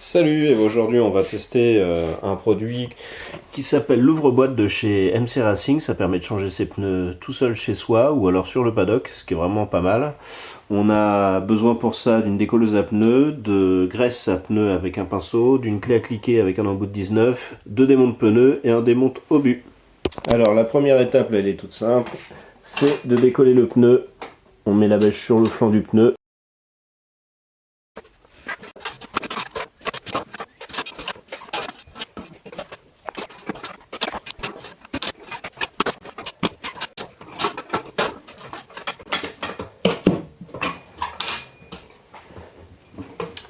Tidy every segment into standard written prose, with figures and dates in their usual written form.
Salut, et aujourd'hui on va tester un produit qui s'appelle l'ouvre-boîte de chez MC Racing. Ça permet de changer ses pneus tout seul chez soi ou alors sur le paddock, ce qui est vraiment pas mal. On a besoin pour ça d'une décolleuse à pneus, de graisse à pneus avec un pinceau, d'une clé à cliquer avec un embout de 19, deux démontes pneus et un démonte obus. Alors la première étape, là, elle est toute simple, c'est de décoller le pneu. On met la bêche sur le flanc du pneu.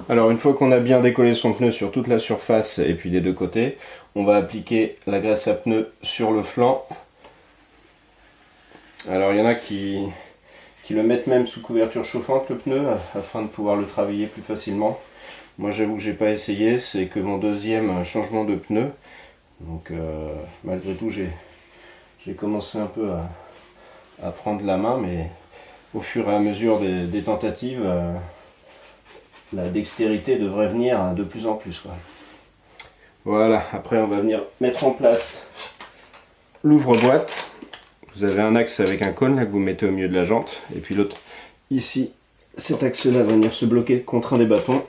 Alors une fois qu'on a bien décollé son pneu sur toute la surface et puis des deux côtés, on va appliquer la graisse à pneu sur le flanc. Alors il y en a qui le mettent même sous couverture chauffante le pneu afin de pouvoir le travailler plus facilement. Moi j'avoue que j'ai pas essayé, c'est que mon deuxième changement de pneu. Donc malgré tout j'ai commencé un peu à prendre la main, mais au fur et à mesure des tentatives, la dextérité devrait venir de plus en plus, quoi. Voilà, après on va venir mettre en place l'ouvre-boîte. Vous avez un axe avec un cône là, que vous mettez au milieu de la jante, et puis l'autre ici, cet axe là va venir se bloquer contre un des bâtons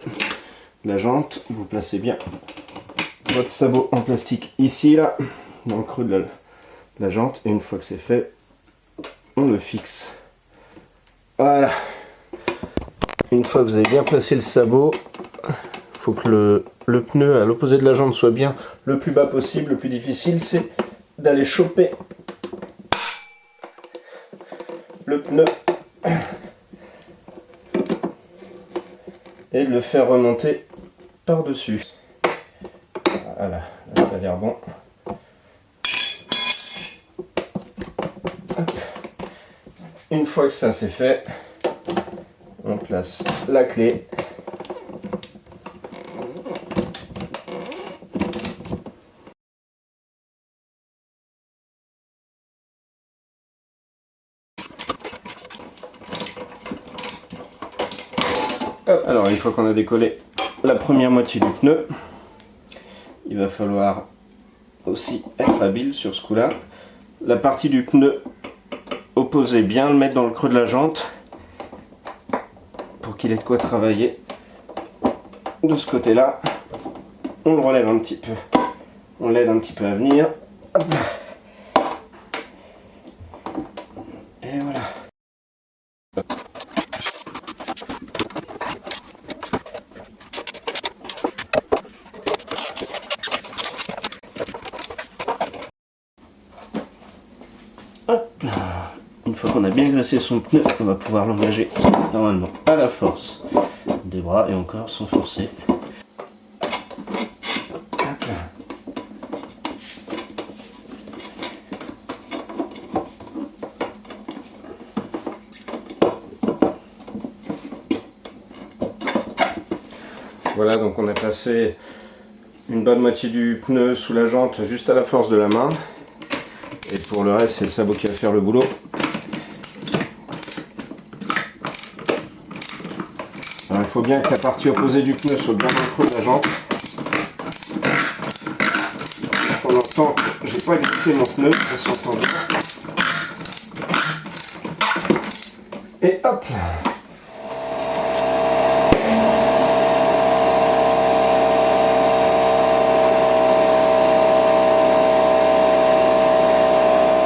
de la jante. Vous placez bien votre sabot en plastique ici, là, dans le creux de la jante, et une fois que c'est fait, on le fixe. Voilà. Une fois que vous avez bien placé le sabot, il faut que le pneu à l'opposé de la jante soit bien le plus bas possible. Le plus difficile, c'est d'aller choper le pneu et de le faire remonter par-dessus. Voilà, là ça a l'air bon. Hop. Une fois que ça c'est fait, on place la clé. Hop. Alors une fois qu'on a décollé la première moitié du pneu, il va falloir aussi être habile sur ce coup-là. La partie du pneu opposée, bien le mettre dans le creux de la jante pour qu'il ait de quoi travailler. De ce côté-là, on le relève un petit peu, on l'aide un petit peu à venir. Hop. Et voilà. Hop là. Une fois qu'on a bien graissé son pneu, on va pouvoir l'engager normalement à la force des bras et encore sans forcer. Hop là. Voilà, donc on a placé une bonne moitié du pneu sous la jante juste à la force de la main. Et pour le reste, c'est le sabot qui va faire le boulot. Alors, il faut bien que la partie opposée du pneu soit bien dans le creux de la jante. Pour l'instant, j'ai pas glissé mon pneu, ça s'entend bien. Et hop là.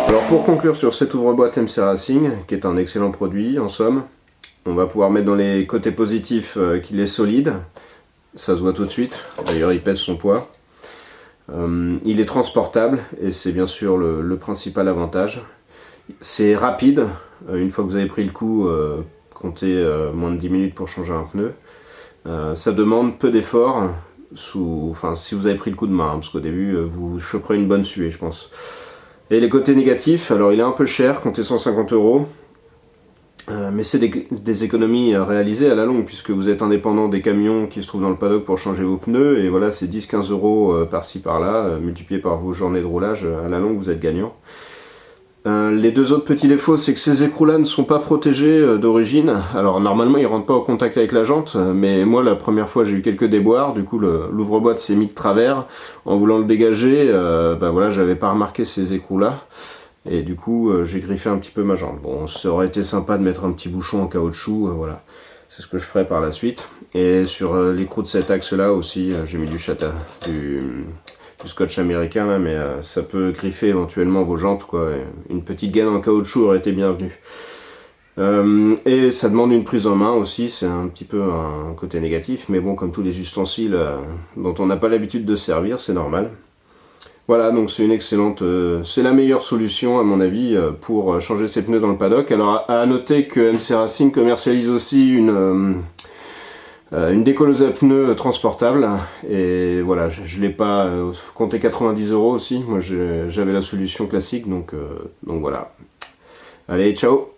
Alors pour conclure sur cette ouvre-boîte MC Racing, qui est un excellent produit en somme, on va pouvoir mettre dans les côtés positifs qu'il est solide, ça se voit tout de suite, d'ailleurs il pèse son poids. Il est transportable et c'est bien sûr le principal avantage. C'est rapide, une fois que vous avez pris le coup, comptez moins de 10 minutes pour changer un pneu. Ça demande peu d'efforts, si vous avez pris le coup de main, hein, parce qu'au début vous choperez une bonne suée je pense. Et les côtés négatifs, alors il est un peu cher, comptez 150 €, mais c'est des économies réalisées à la longue, puisque vous êtes indépendant des camions qui se trouvent dans le paddock pour changer vos pneus, et voilà, c'est 10-15 € par-ci par-là, multiplié par vos journées de roulage, à la longue vous êtes gagnant. Les deux autres petits défauts, c'est que ces écrous-là ne sont pas protégés d'origine. Alors normalement ils rentrent pas en contact avec la jante, mais moi la première fois j'ai eu quelques déboires, du coup l'ouvre-boîte s'est mis de travers. En voulant le dégager, voilà, j'avais pas remarqué ces écrous-là. Et du coup j'ai griffé un petit peu ma jante. Bon, ça aurait été sympa de mettre un petit bouchon en caoutchouc, voilà. C'est ce que je ferai par la suite. Et sur l'écrou de cet axe-là aussi, j'ai mis du scotch américain là, mais ça peut griffer éventuellement vos jantes, quoi. Une petite gaine en caoutchouc aurait été bienvenue. Et ça demande une prise en main aussi, c'est un petit peu un côté négatif, mais bon, comme tous les ustensiles dont on n'a pas l'habitude de servir, c'est normal. Voilà, donc c'est une excellente, c'est la meilleure solution à mon avis pour changer ses pneus dans le paddock. Alors à noter que MC Racing commercialise aussi une décolleuse à pneus transportable, et voilà, je l'ai pas compté 90 € aussi. Moi j'avais la solution classique, donc voilà. Allez, ciao.